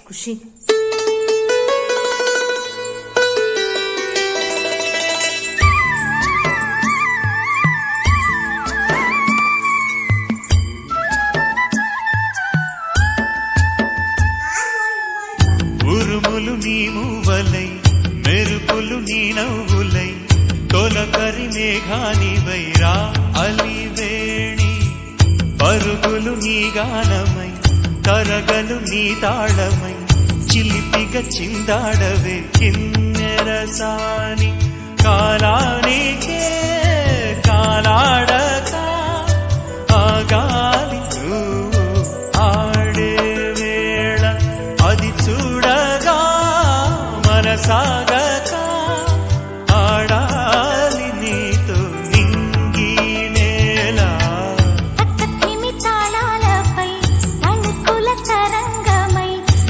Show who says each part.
Speaker 1: ఖుషి.
Speaker 2: ఉరుములు నీ మూవలై మెరుపులు నీ నవ్వులై తొలకరి మేఘానివై రా అలివేణి. పరుగులు నీ గానమై తరగలు నీ తాళమై చిలిపిగా చిందాడవే కిన్నెరసాని. కాలానికే కాలాడక ఆగాలి నువ్వు ఆడే వేళ అది చూడగా మనసాగక